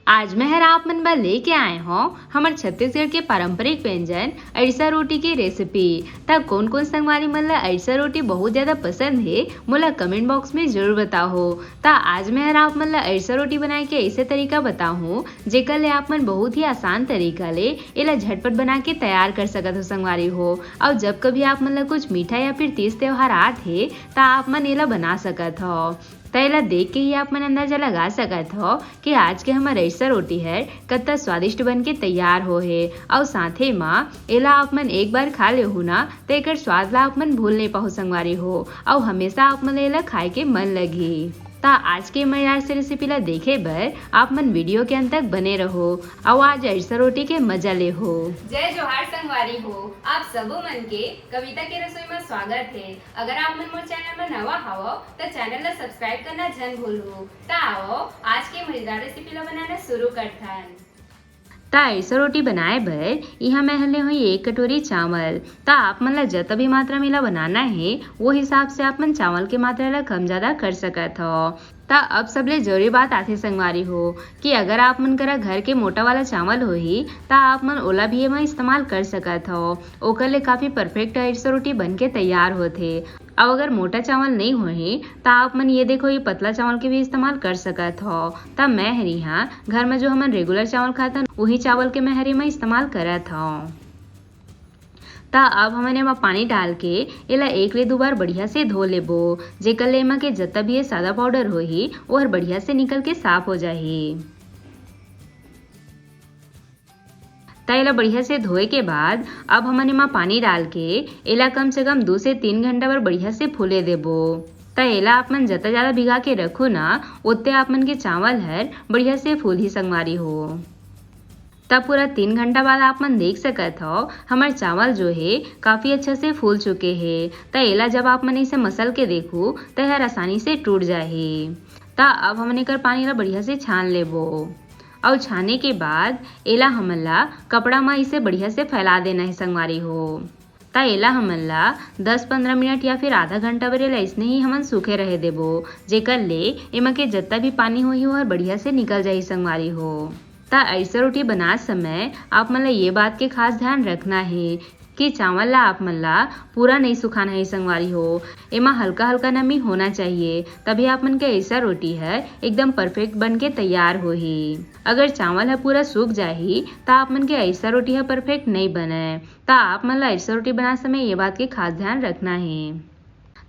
आज मैं हर आप मन बर लेके आए हूँ हमारे छत्तीसगढ़ के पारंपरिक व्यंजन अड़सा रोटी की रेसिपी। तब कौन कौन संगवारी मन ला अड़सा रोटी बहुत ज्यादा पसंद है मोला कमेंट बॉक्स में जरूर बताओ। ता आज मैं हर आप मन ला अड़सा रोटी बनाए के ऐसे तरीका बताऊँ जेकर ले आप मन बहुत ही आसान तरीका ले एला झटपट बना के तैयार कर सकत हो संगवारी हो। और जब कभी आप मन ला कुछ मीठा या फिर तीज त्योहार आत है ता आप मन एला बना सकत हो। तैला देख के ही आप मन अंदाजा लगा सकत हो कि आज के हमार अड़सा रोटी है कत्ता स्वादिष्ट बन के तैयार हो है। और साथे माँ एला आप मन एक बार खा ले हो ना तो एक स्वाद ला आप मन भूल नहीं पाओ संगवारी हो और हमेशा आप मन एला खाए के मन लगी। ता आज के मजेदार से रेसिपी ला देखे बर आप मन वीडियो के अंत तक बने रहो और आज अड़सा रोटी के मजा ले हो। जय जोहार संगवारी हो, आप सबो मन के कविता के रसोई में स्वागत है। अगर आप मन मोर चैनल में नवा हवो तो चैनल ला सब्सक्राइब करना जन भूलो। ता आओ आज के मजेदार रेसिपी ला बनाना शुरू करथन। ता अड़सा रोटी बनाए बर यहाँ मैं हले हुई 1 कटोरी चावल। ता आप मन ला जत भी मात्रा में ला बनाना है वो हिसाब से आप मन चावल के मात्रा ला कम ज्यादा कर सकत हो। ता अब सबले जरूरी बात आथे संगवारी हो कि अगर आप मन करा घर के मोटा वाला चावल होही ता आप मन ओला भी एमा इस्तेमाल कर सकत हो। ओकर ले काफी परफेक्ट अड़सा रोटी बन के तैयार होथे। अब अगर मोटा चावल नहीं होही ता आप मन ये देखो ये पतला चावल के भी इस्तेमाल कर सकत हो। तब मैं हरी यहाँ घर में जो हमन रेगुलर चावल खातन वही चावल के मैं हरी में इस्तेमाल करत हो। ता अब हमन एमा पानी डाल के एला 1 ले 2 बार बढ़िया से धो लेबो जेकर ले एमा के जत्ता भी ये सादा पाउडर होही वो हर बढ़िया से निकल के साफ हो जाही। ता एला बढ़िया से धोए के बाद अब हमन एमा पानी डाल के एला कम से कम 2 से 3 घंटा बर बढ़िया से फूले देबो। ता एला आप मन जता ज्यादा भिगा के रखो ना उतने आप मन के चावल हर बढ़िया से फूल ही संगवारी हो। तब पूरा 3 घंटा बाद आप मन देख सकत हो हमारे चावल जो है काफी अच्छा से फूल चुके हैं। ता एला जब आप मन इसे मसल के देखो तो यह आसानी से टूट जाए। ता अब हमन एकर पानी ला बढ़िया से छान लेबो और छाने के बाद एला हमन ला कपड़ा में इसे बढ़िया से फैला देना है संगवारी हो। ता एला हमन ला 10-15 मिनट या फिर आधा घंटा बर एला इसने ही हमन सूखे रहे देबो जेकर ले एमा के जत्ता भी पानी होही वो बढ़िया से निकल जाही संगवारी हो। ता अड़सा रोटी बना समय आप मन ला ये बात के खास ध्यान रखना है कि चावल ला आप मन ला पूरा नहीं सुखाना है संगवारी हो। एमा हल्का हल्का नमी होना चाहिए तभी आप मन के अड़सा रोटी है एकदम परफेक्ट बन के तैयार होही। अगर चावल है पूरा सूख जाही ता आप मन के अड़सा रोटी है परफेक्ट नहीं बने। ता आप मन ला अड़सा रोटी बना समय ये बात के खास ध्यान रखना है।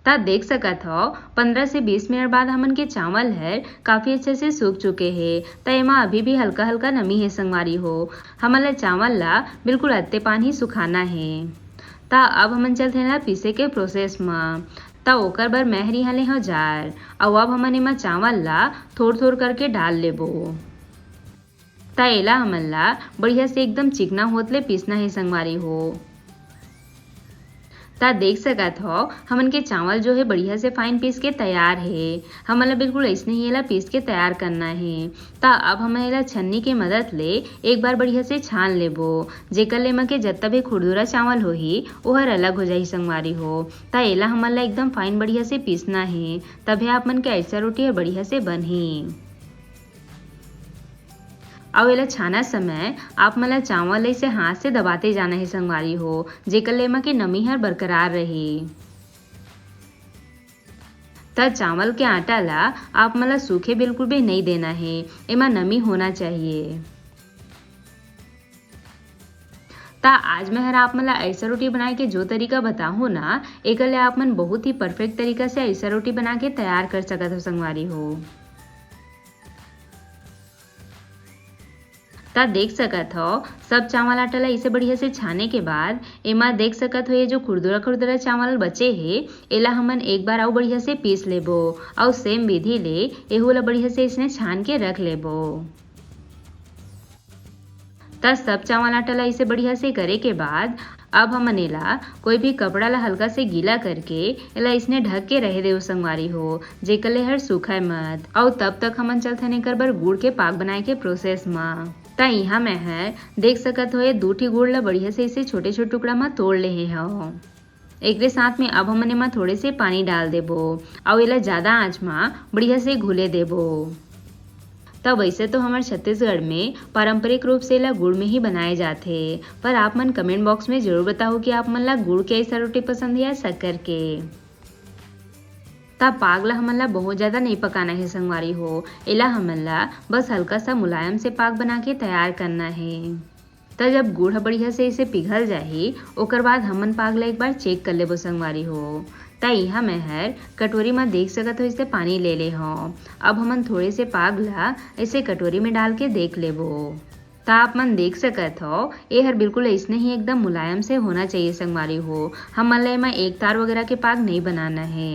ता देख सकत हो 15 से 20 मिनट बाद हमन के चावल है काफी अच्छे से सूख चुके हैं। ता एमा अभी भी हल्का हल्का नमी है संगवारी हो। हमन ला चावल ला बिल्कुल अत्ते पान ही सुखाना है। ता अब हमन चलते ना पीसे के प्रोसेस में। ता ओकर बर मैं हरी हले हो जार और अब हमन एमा चावल ला थोड़ थोड़ करके डाल लेबो। ता एला हमन ला बढ़िया से एकदम चिकना होतले पीसना है संगवारी हो। ता देख सकत हो हमन के चावल जो है बढ़िया से फाइन पीस के तैयार है। हमन ला बिल्कुल ऐसे ही एला पीस के तैयार करना है। ता अब हम एला छन्नी के मदद ले एक बार बढ़िया से छान लेबो जेकर ले के जत्ता भी खुरदुरा चावल होही वो हर अलग हो जाही संगवारी हो। ता एला हमन ला एकदम फाइन बढ़िया से पीसना है तभी आप मन के अड़सा रोटी है बढ़िया से बनही। और एला छाना समय आप मन ला चावल इसे हाथ से दबाते जाना है संगवारी हो जेकर ले एमा के नमी हर बरकरार रही। तब चावल के आटा ला आप मन ला सूखे बिल्कुल भी नहीं देना है एमा नमी होना चाहिए। ता आज मैं हर आप मन ला अड़सा रोटी बनाए के जो तरीका बताहूँ ना एक ले आप मन बहुत ही परफेक्ट तरीका से अड़सा रोटी बना के तैयार कर सकत हो संगवारी हो। ता देख सकत हो सब चावल आटा ला इसे बढ़िया से छाने के बाद एमा देख सकत हो ये जो खुरदुरा खुरदुरा चावल बचे है एला हमन एक बार और बढ़िया से पीस लेबो और सेम विधि ले एहू ला बढ़िया से इसने छान के रख लेबो। ता सब चावल आटा ला इसे बढ़िया से करे के बाद अब हमन एला कोई भी कपड़ा ला हल्का से गीला करके एला इसने ढक के रह दे संगवारी हो जेकर ले हर सूखाए मत। और तब तक हमन चलथन एकर बर गुड़ के पाक बनाए के प्रोसेस में। ता यहाँ मैं है देख सकत हो ये 2 ठी गुड़ ला बढ़िया से इसे छोटे छोटे टुकड़ा में तोड़ ले हो। एक साथ में अब हमन एमा थोड़े से पानी डाल देबो और एला ज्यादा आंच में बढ़िया से घुले देबो। तब वैसे तो हमारे छत्तीसगढ़ में पारंपरिक रूप से ला गुड़ में ही बनाए जाते, पर आप मन कमेंट बॉक्स में जरूर बताओ कि आप मन ला गुड़ के ऐसा रोटी पसंद है या शक्कर के। तब पाग ला हमन ला बहुत ज़्यादा नहीं पकाना है संगवारी हो, एला हमन ला बस हल्का सा मुलायम से पाग बना के तैयार करना है। तब जब गुड़ बढ़िया से इसे पिघल जाही ओकर बाद हमन पाग ला एक बार चेक कर लेबो संगवारी हो। त यहाँ मैं हर कटोरी में देख सकत हो इसे पानी ले ले हूँ। अब हमन थोड़े से पाग ला ऐसे कटोरी में डाल के देख लेबो। त आप मन देख सकत हो ये हर बिल्कुल ऐसने ही एकदम मुलायम से होना चाहिए संगवारी हो। हमन ला एमा एक तार वगैरह के पाग नहीं बनाना है।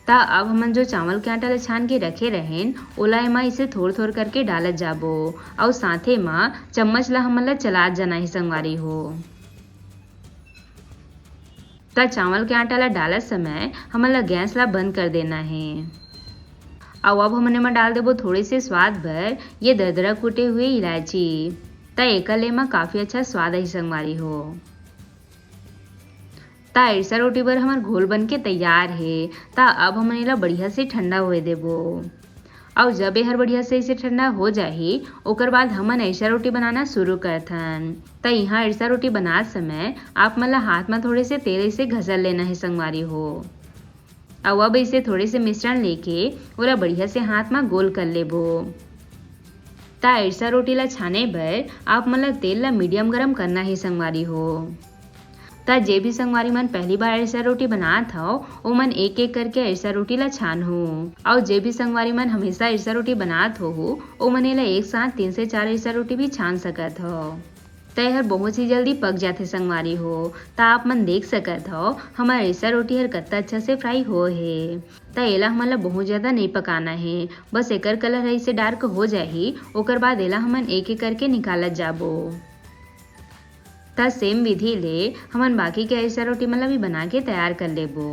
ता अब हमन जो चावल के आटा ला छान के रखे रहेन ओला एमा इसे थोड़ थोड़ करके डालत जाबो और साथे मा चम्मच ला हमन ला चलात जाना है संगवारी हो। ता चावल के आटा ला डालत समय हमन ला गैस ला बंद कर देना है। और अब हमन एमा डाल देबो थोड़े से स्वाद भर ये दरदरा कूटे हुए इलायची। ता एकर ले एमा काफी अच्छा स्वाद आई संगवारी हो। ता ऐसा रोटी बर हमार घोल बन के तैयार है। ता अब हमन एला बढ़िया से ठंडा होए देबो और जब ये हर बढ़िया से इसे ठंडा हो जाही ओकर बाद हमन ऐसा रोटी बनाना शुरू करथन। ता यहाँ ऐसा रोटी बनात समय आप मन ला हाथ में थोड़े से तेल इसे घसल लेना है संगवारी हो। और अब इसे थोड़े से मिश्रण लेके ओला बढ़िया से हाथ में गोल कर लेबो। ता ऐसा रोटी ला छाने बर आप मन ला तेल ला मीडियम गरम करना है संगवारी हो। ता जे भी संगवारी मन पहली बार ऐसा रोटी बनात हो ओ मन एक एक करके ऐसा रोटी ला छान हो। और जे भी संगवारी मन हमेशा ऐसा रोटी बनात हो ओ मन एला एक साथ 3 से 4 ऐसा रोटी भी छान सकत हो। त हर बहुत ही जल्दी पक जाते संगवारी हो। ता आप मन देख सकत हो हमार ऐसा रोटी हर कत्ता अच्छा से फ्राई हो है। ता एला हमन ला बहुत ज़्यादा नहीं पकाना है, बस एकर कलर ऐसे डार्क हो जाही ओकर बाद एला हमन एक एक करके निकालत जाबो। ता सेम विधि ले हमन बाकी के ऐसा रोटी मतलब भी बना के तैयार कर लेबो।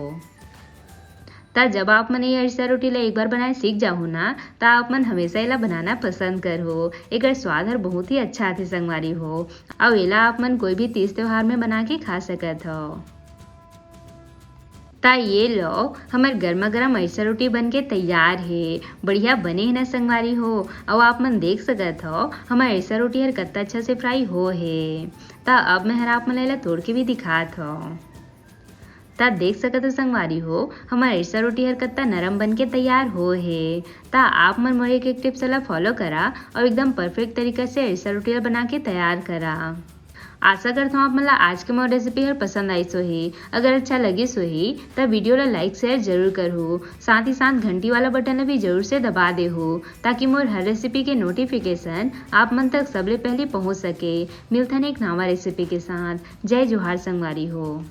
ता जब आप मन ये ऐसा रोटी ला एक बार बनाए सीख जाओ ना ता आप मन हमेशा एला बनाना पसंद करो। एकर स्वाद हर बहुत ही अच्छा आथे संगवारी हो और एला आप मन कोई भी तीज त्योहार में बना के खा सकत हो। ता ये लो हमार गर्मा गर्म ऐसा रोटी बन के तैयार है। बढ़िया बने है ना संगवारी हो। और आप मन देख सकत हो हमार ऐसा रोटी हर कत्ता अच्छा से फ्राई हो है। ता अब मैं हर आप मन ला तोड़ के भी दिखात हो। ता देख सकत हो संगवारी हो हमार ऐसा रोटी हर कत्ता नरम बन के तैयार हो है। ता आप मन मोर एक टिप्स ला फॉलो करा और एकदम परफेक्ट तरीका से ऐसा रोटी बना के तैयार करा। आशा करता हूँ आप मतलब आज के मोर रेसिपी हर पसंद आई सो ही। अगर अच्छा लगी सो ही तब वीडियो ला लाइक शेयर जरूर करो। साथ ही साथ घंटी वाला बटन भी जरूर से दबा दे हो ताकि मोर हर रेसिपी के नोटिफिकेशन आप मन तक सबले पहले पहुँच सके। मिलता है एक नवा रेसिपी के साथ। जय जोहार संगवारी हो।